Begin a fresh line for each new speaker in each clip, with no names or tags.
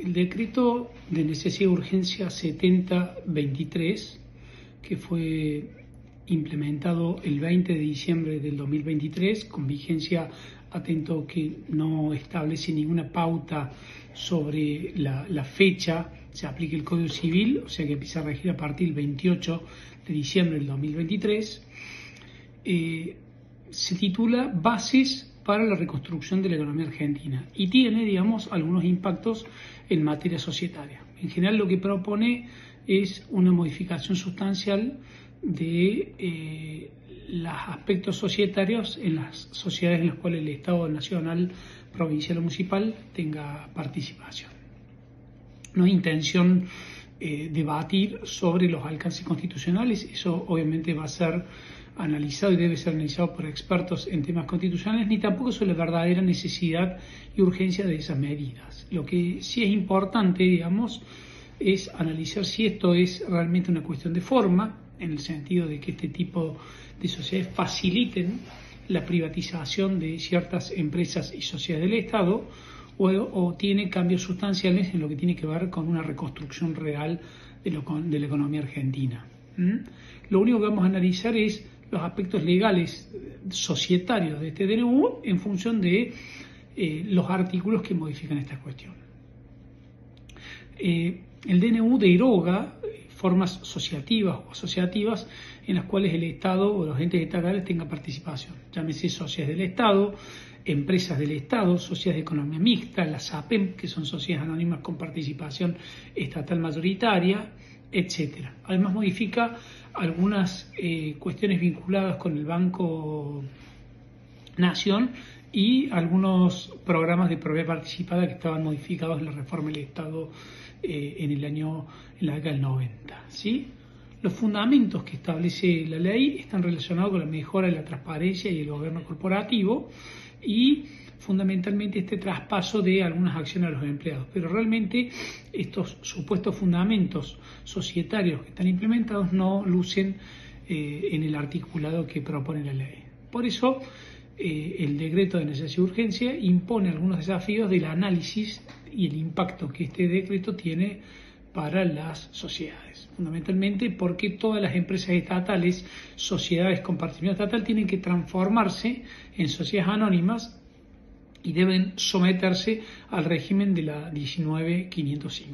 El decreto de necesidad y urgencia 7023, que fue implementado el 20 de diciembre del 2023, con vigencia, atento que no establece ninguna pauta sobre la fecha, se aplica el Código Civil, o sea que empieza a regir a partir del 28 de diciembre del 2023, se titula Bases para la reconstrucción de la economía argentina y tiene, digamos, algunos impactos en materia societaria. En general lo que propone es una modificación sustancial de los aspectos societarios en las sociedades en las cuales el Estado nacional, provincial o municipal tenga participación. No hay intención debatir sobre los alcances constitucionales, eso obviamente va a ser analizado y debe ser analizado por expertos en temas constitucionales, ni tampoco sobre la verdadera necesidad y urgencia de esas medidas. Lo que sí es importante, digamos, es analizar si esto es realmente una cuestión de forma, en el sentido de que este tipo de sociedades faciliten la privatización de ciertas empresas y sociedades del Estado, o tiene cambios sustanciales en lo que tiene que ver con una reconstrucción real de la economía argentina. Lo único que vamos a analizar es los aspectos legales societarios de este DNU en función de los artículos que modifican esta cuestión. El DNU deroga formas asociativas o asociativas en las cuales el Estado o los entes estatales tengan participación, llámese sociedades del Estado, empresas del Estado, sociedades de economía mixta, las APEM, que son sociedades anónimas con participación estatal mayoritaria, etc. Además modifica algunas cuestiones vinculadas con el Banco Nación y algunos programas de propiedad participada que estaban modificados en la reforma del Estado en la década del 90. ¿Sí? Los fundamentos que establece la ley están relacionados con la mejora de la transparencia y el gobierno corporativo y fundamentalmente este traspaso de algunas acciones a los empleados. Pero realmente estos supuestos fundamentos societarios que están implementados no lucen en el articulado que propone la ley. Por eso el decreto de necesidad y urgencia impone algunos desafíos del análisis y el impacto que este decreto tiene para las sociedades. Fundamentalmente porque todas las empresas estatales, sociedades con participación estatal, tienen que transformarse en sociedades anónimas y deben someterse al régimen de la 19.550.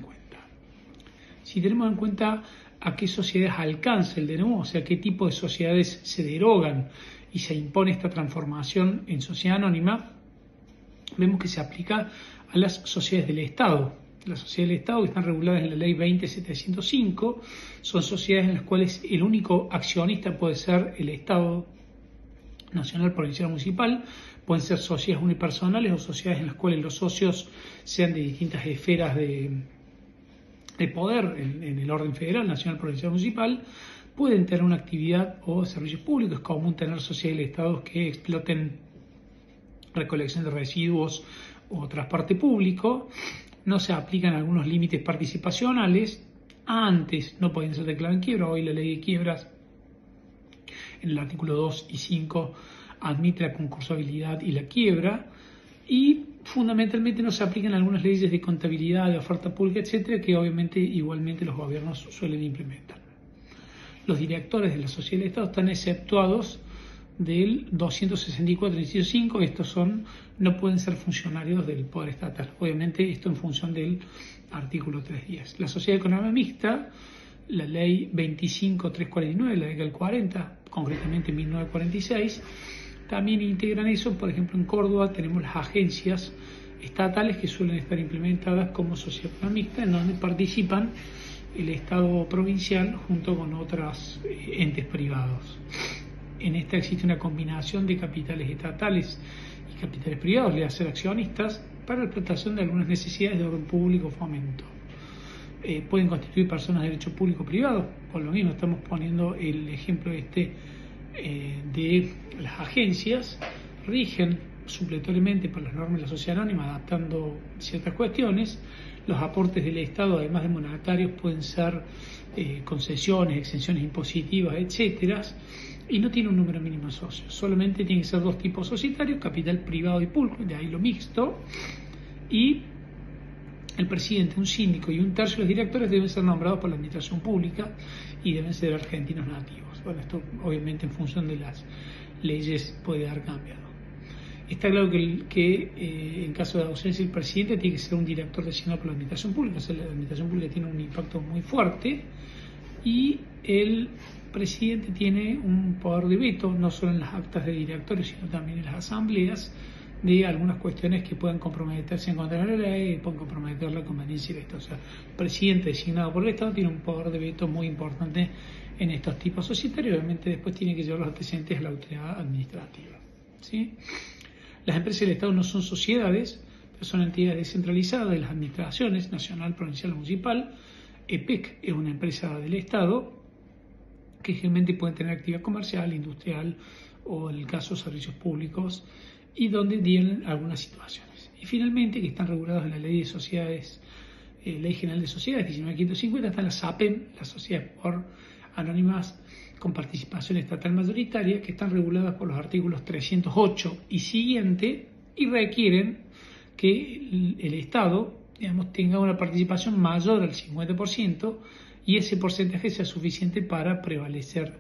Si tenemos en cuenta a qué sociedades alcanza el DNU, o sea, qué tipo de sociedades se derogan y se impone esta transformación en sociedad anónima, vemos que se aplica a las sociedades del Estado. Las sociedades del Estado, que están reguladas en la ley 20.705, son sociedades en las cuales el único accionista puede ser el Estado nacional, provincial o municipal. Pueden ser sociedades unipersonales o sociedades en las cuales los socios sean de distintas esferas de poder en el orden federal, nacional, provincial o municipal. Pueden tener una actividad o servicios públicos. Es común tener sociedades del Estado que exploten recolección de residuos o transporte público. No se aplican algunos límites participacionales. Antes no podían ser declarados en quiebra. Hoy la ley de quiebras, en el artículo 2 y 5, admite la concursabilidad y la quiebra. Y fundamentalmente no se aplican algunas leyes de contabilidad, de oferta pública, etcétera, que obviamente igualmente los gobiernos suelen implementar. Los directores de la sociedad del Estado están exceptuados del 264, inciso 5, no pueden ser funcionarios del Poder Estatal. Obviamente esto en función del artículo 310. La sociedad de economía mixta, la ley 25.349, la década del 40, concretamente 1946, también integran eso. Por ejemplo, en Córdoba tenemos las agencias estatales que suelen estar implementadas como sociedad económica mixta, en donde participan el Estado provincial junto con otros entes privados. En esta existe una combinación de capitales estatales y capitales privados, le hacen accionistas, para la explotación de algunas necesidades de orden público o fomento. Pueden constituir personas de derecho público o privado. Por lo mismo estamos poniendo el ejemplo de las agencias, rigen supletoriamente por las normas de la sociedad anónima, adaptando ciertas cuestiones. Los aportes del Estado, además de monetarios, pueden ser concesiones, exenciones impositivas, etcétera, y no tiene un número mínimo de socios. Solamente tiene que ser dos tipos societarios, capital privado y público, de ahí lo mixto, y el presidente, un síndico y un tercio de los directores deben ser nombrados por la administración pública y deben ser argentinos nativos. Bueno, esto obviamente en función de las leyes puede haber cambiado. Está claro que en caso de ausencia del presidente tiene que ser un director designado por la administración pública. O sea, la administración pública tiene un impacto muy fuerte y el presidente tiene un poder de veto, no solo en las actas de directores, sino también en las asambleas, de algunas cuestiones que puedan comprometerse en contra de la ley, pueden comprometer la conveniencia del Estado. O sea, el presidente designado por el Estado tiene un poder de veto muy importante en estos tipos societarios. Obviamente después tiene que llevar los antecedentes a la autoridad administrativa, ¿sí? Las empresas del Estado no son sociedades, pero son entidades descentralizadas de las administraciones nacional, provincial, municipal. EPEC es una empresa del Estado que generalmente pueden tener actividad comercial, industrial o en el caso de servicios públicos, y donde tienen algunas situaciones. Y finalmente, que están regulados en la Ley de Sociedades, Ley General de Sociedades 19.550, están las SAPEM, las sociedades por anónimas con participación estatal mayoritaria, que están reguladas por los artículos 308 y siguiente, y requieren que el Estado, digamos, tenga una participación mayor al 50% y ese porcentaje sea suficiente para prevalecer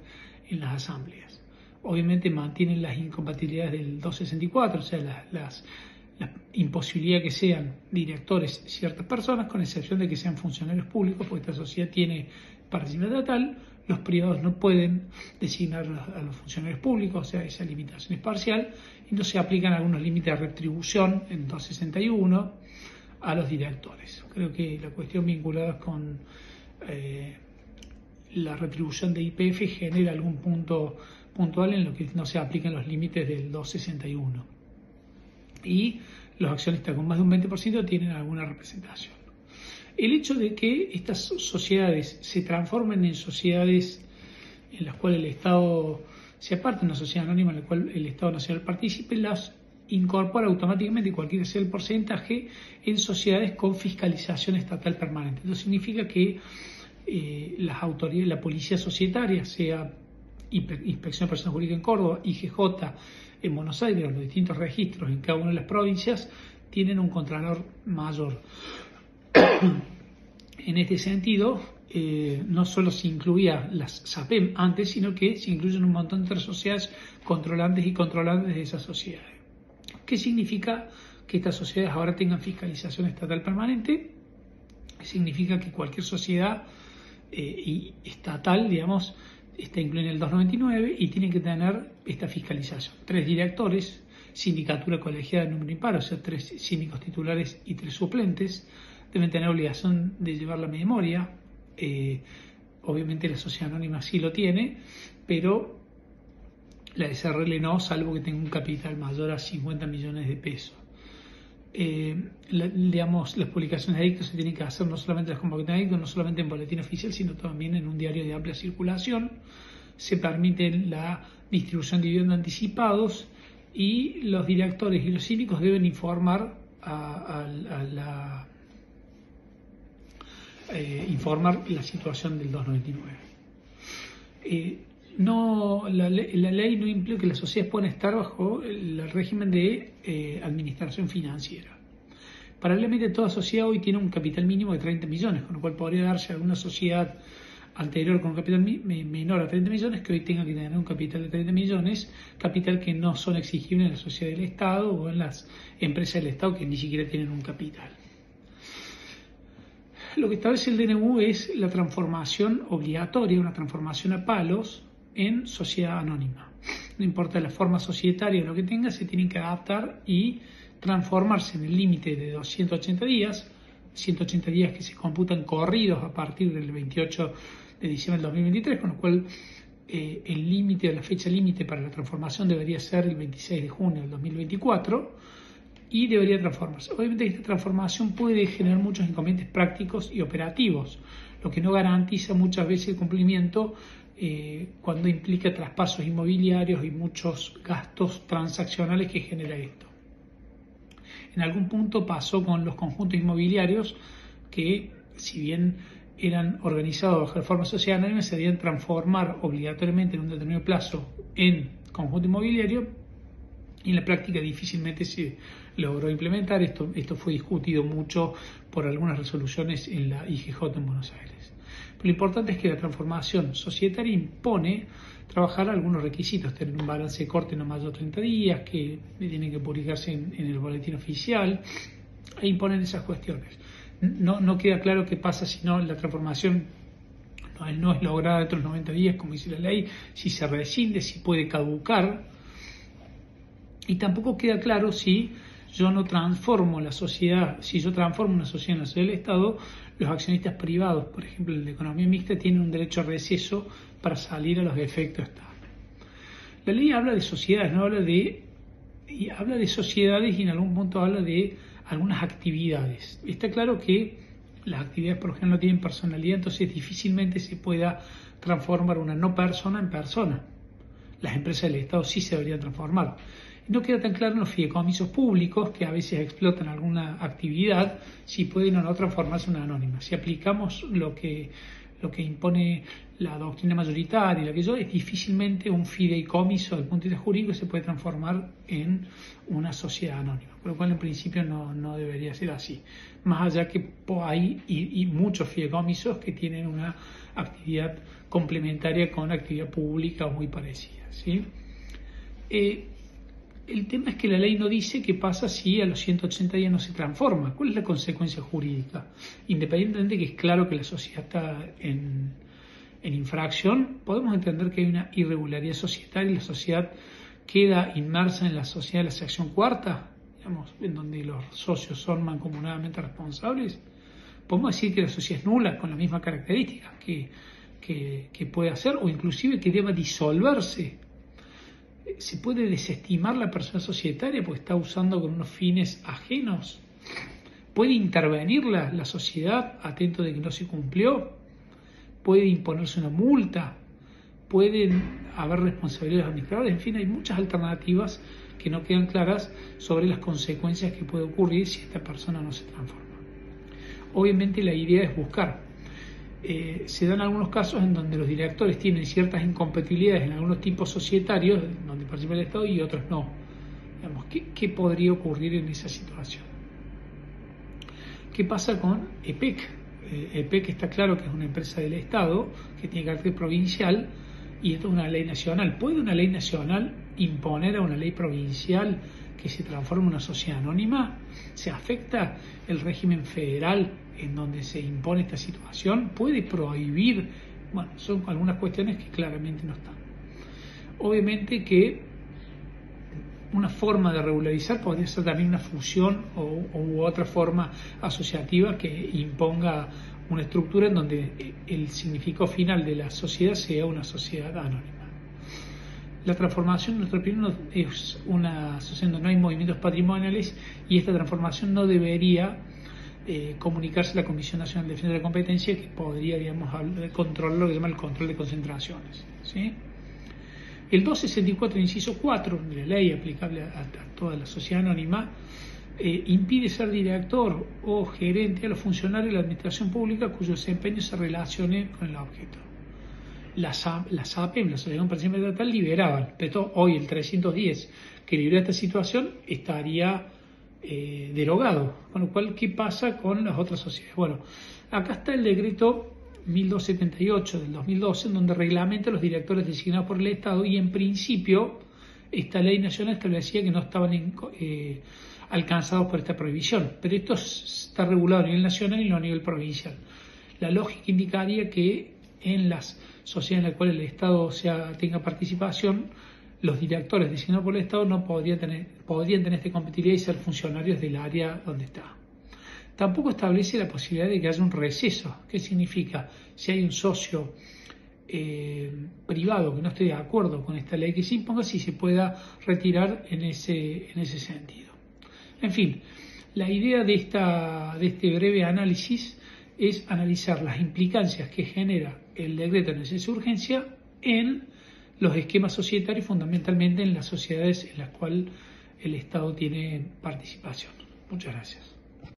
en las asambleas. Obviamente mantienen las incompatibilidades del 264, o sea, la imposibilidad que sean directores ciertas personas, con excepción de que sean funcionarios públicos, porque esta sociedad tiene participación estatal. Los privados no pueden designar a los funcionarios públicos, o sea, esa limitación es parcial, y no se aplican algunos límites de retribución en 261 a los directores. Creo que la cuestión vinculada con la retribución de YPF genera algún punto puntual en lo que no se aplican los límites del 261. Y los accionistas con más de un 20% tienen alguna representación. El hecho de que estas sociedades se transformen en sociedades en las cuales el Estado se aparte, una sociedad anónima en la cual el Estado nacional participe, las incorpora automáticamente, cualquiera sea el porcentaje, en sociedades con fiscalización estatal permanente. Eso significa que las autoridades, la policía societaria, sea Inspección de Personas Jurídicas en Córdoba, IGJ en Buenos Aires, los distintos registros en cada una de las provincias, tienen un contralor mayor. En este sentido, no solo se incluía las SAPEM antes, sino que se incluyen un montón de otras sociedades controlantes y controlantes de esas sociedades. ¿Qué significa que estas sociedades ahora tengan fiscalización estatal permanente? Significa que cualquier sociedad estatal, digamos, está incluida en el 299 y tiene que tener esta fiscalización. 3 directores, sindicatura colegiada de número impar, o sea, 3 síndicos titulares y 3 suplentes, deben tener obligación de llevar la memoria. Obviamente la sociedad anónima sí lo tiene, pero la SRL no, salvo que tenga un capital mayor a 50 millones de pesos. Digamos, las publicaciones de edictos se tienen que hacer no solamente las convocatorias de edictos, no solamente en boletín oficial, sino también en un diario de amplia circulación. Se permite la distribución de dividendos anticipados y los directores y los síndicos deben informar informar la situación del 299. La ley no implica que las sociedades puedan estar bajo el régimen de administración financiera. Paralelamente, toda sociedad hoy tiene un capital mínimo de 30 millones, con lo cual podría darse a alguna sociedad anterior con un capital menor a 30 millones que hoy tenga que tener un capital de 30 millones, capital que no son exigibles en la sociedad del Estado o en las empresas del Estado que ni siquiera tienen un capital. Lo que establece el DNU es la transformación obligatoria, una transformación a palos, en sociedad anónima. No importa la forma societaria o lo que tenga, se tienen que adaptar y transformarse en el límite de 280 días, 180 días que se computan corridos a partir del 28 de diciembre del 2023, con lo cual el límite, la fecha límite para la transformación debería ser el 26 de junio del 2024 y debería transformarse. Obviamente esta transformación puede generar muchos inconvenientes prácticos y operativos, lo que no garantiza muchas veces el cumplimiento cuando implica traspasos inmobiliarios y muchos gastos transaccionales que genera esto. En algún punto pasó con los conjuntos inmobiliarios que, si bien eran organizados bajo la forma social anónima, se debían transformar obligatoriamente en un determinado plazo en conjunto inmobiliario, y en la práctica difícilmente se logró implementar. Esto fue discutido mucho por algunas resoluciones en la IGJ en Buenos Aires. Pero lo importante es que la transformación societaria impone trabajar algunos requisitos, tener un balance de corte no mayor de 30 días, que tienen que publicarse en el boletín oficial, e imponen esas cuestiones. No queda claro qué pasa si no la transformación no es lograda dentro de los 90 días, como dice la ley, si se rescinde, si puede caducar. Y tampoco queda claro si yo no transformo la sociedad, si yo transformo una sociedad en la sociedad del Estado, los accionistas privados, por ejemplo, en la economía mixta, tienen un derecho a receso para salir a los efectos de Estado. La ley habla de sociedades, no habla de sociedades y en algún punto habla de algunas actividades. Está claro que las actividades por ejemplo no tienen personalidad, entonces difícilmente se pueda transformar una no persona en persona. Las empresas del Estado sí se deberían transformar. No queda tan claro en los fideicomisos públicos, que a veces explotan alguna actividad, si pueden o no transformarse en una anónima. Si aplicamos lo que impone la doctrina mayoritaria y lo que yo, es difícilmente un fideicomiso del punto de vista jurídico se puede transformar en una sociedad anónima, por lo cual en principio no debería ser así, más allá que hay y muchos fideicomisos que tienen una actividad complementaria con actividad pública o muy parecida, ¿sí? El tema es que la ley no dice qué pasa si a los 180 días no se transforma. ¿Cuál es la consecuencia jurídica? Independientemente de que es claro que la sociedad está en infracción, podemos entender que hay una irregularidad societaria y la sociedad queda inmersa en la sociedad de la sección cuarta, digamos, en donde los socios son mancomunadamente responsables. Podemos decir que la sociedad es nula con la misma característica que puede hacer, o inclusive que deba disolverse. ¿Se puede desestimar la persona societaria porque está usando con unos fines ajenos? ¿Puede intervenir la sociedad atento de que no se cumplió? ¿Puede imponerse una multa? ¿Pueden haber responsabilidades administrativas? En fin, hay muchas alternativas que no quedan claras sobre las consecuencias que puede ocurrir si esta persona no se transforma. Obviamente la idea es buscar. Se dan algunos casos en donde los directores tienen ciertas incompatibilidades en algunos tipos societarios, donde participa el Estado y otros no. Digamos, ¿qué podría ocurrir en esa situación? ¿Qué pasa con EPEC? EPEC está claro que es una empresa del Estado que tiene carácter provincial y esto es una ley nacional. ¿Puede una ley nacional imponer a una ley provincial que se transforme en una sociedad anónima? ¿Se afecta el régimen federal en donde se impone esta situación? ¿Puede prohibir? Bueno, son algunas cuestiones que claramente no están. Obviamente que una forma de regularizar podría ser también una fusión u otra forma asociativa que imponga una estructura en donde el significado final de la sociedad sea una sociedad anónima. La transformación, en nuestra opinión, es una sociedad donde no hay movimientos patrimoniales y esta transformación no debería comunicarse a la Comisión Nacional de Defensa de la Competencia, que podría, digamos, controlar lo que se llama el control de concentraciones, ¿sí? El 264, inciso 4 de la ley aplicable a toda la sociedad anónima impide ser director o gerente a los funcionarios de la administración pública cuyo desempeño se relacione con el objeto. Las APEM, la Asociación Participativa Estatal, liberaban, pero hoy el 310 que libera esta situación estaría derogado, con lo cual, ¿qué pasa con las otras sociedades? Bueno, acá está el decreto 1278 del 2012, en donde reglamenta los directores designados por el Estado y en principio esta ley nacional establecía que no estaban alcanzados por esta prohibición, pero esto está regulado a nivel nacional y no a nivel provincial. La lógica indicaría que en las sociedades en las cuales el Estado tenga participación, los directores designados por el Estado no podrían tener esta competitividad y ser funcionarios del área donde está. Tampoco establece la posibilidad de que haya un receso. ¿Qué significa? Si hay un socio privado que no esté de acuerdo con esta ley que se imponga, si se pueda retirar en ese sentido. En fin, la idea de este breve análisis es analizar las implicancias que genera el decreto de necesidad de urgencia en los esquemas societarios, fundamentalmente en las sociedades en las cuales el Estado tiene participación. Muchas gracias.